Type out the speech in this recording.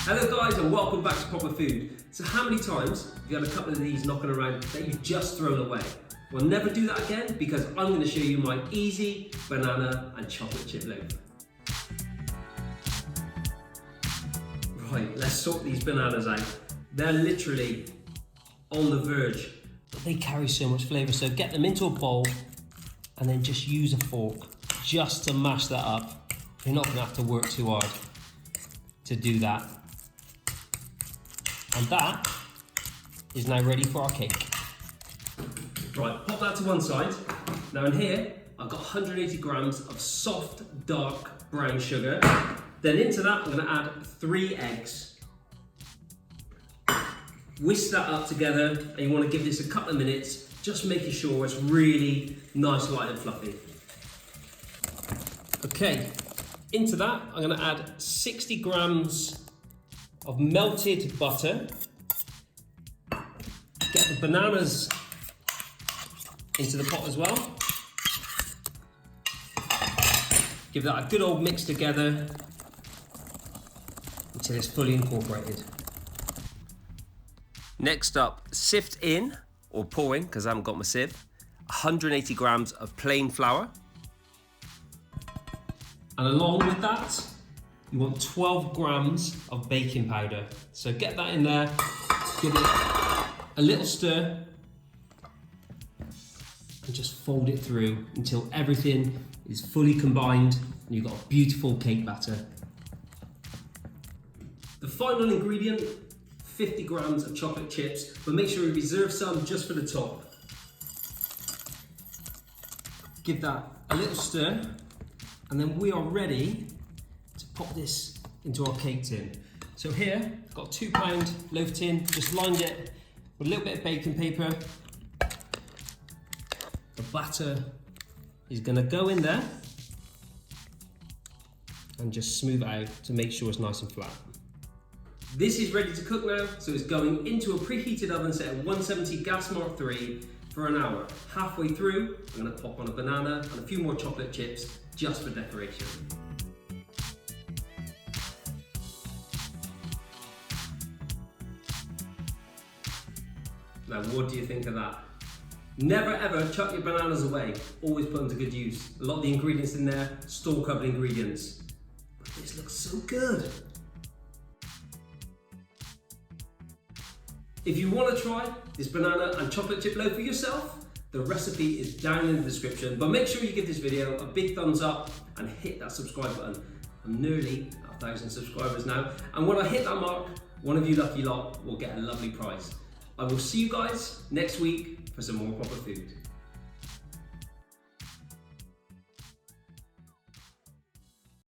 Hello guys and welcome back to Proper Food. So how many times have you had a couple of these knocking around that you've just thrown away? Well, never do that again because I'm going to show you my easy banana and chocolate chip loaf. Right, let's sort these bananas out. They're literally on the verge, but they carry so much flavour. So get them into a bowl and then just use a fork just to mash that up. You're not going to have to work too hard to do that. And that is now ready for our cake. Right, pop that to one side. Now in here, I've got 180 grams of soft, dark brown sugar. Then into that, I'm gonna add 3 eggs. Whisk that up together, and you wanna give this a couple of minutes, just making sure it's really nice, light and fluffy. Okay, into that, I'm gonna add 60 grams of melted butter. Get the bananas into the pot as well. Give that a good old mix together until it's fully incorporated. Next up, sift in, or pour in, because I haven't got my sieve, 180 grams of plain flour. And along with that, you want 12 grams of baking powder. So get that in there, give it a little stir, and just fold it through until everything is fully combined and you've got a beautiful cake batter. The final ingredient, 50 grams of chocolate chips, but make sure you reserve some just for the top. Give that a little stir, and then we are ready to pop this into our cake tin. So here, I've got a £2 loaf tin, just lined it with a little bit of baking paper. The batter is going to go in there and just smooth it out to make sure it's nice and flat. This is ready to cook now, so it's going into a preheated oven set at 170 gas mark 3 for an hour. Halfway through, I'm going to pop on a banana and a few more chocolate chips just for decoration. Now, what do you think of that? Never ever chuck your bananas away. Always put them to good use. A lot of the ingredients in there, store-covered ingredients. But this looks so good. If you want to try this banana and chocolate chip loaf for yourself, the recipe is down in the description. But make sure you give this video a big thumbs up and hit that subscribe button. I'm nearly 1,000 subscribers now. And when I hit that mark, one of you lucky lot will get a lovely prize. I will see you guys next week for some more proper food.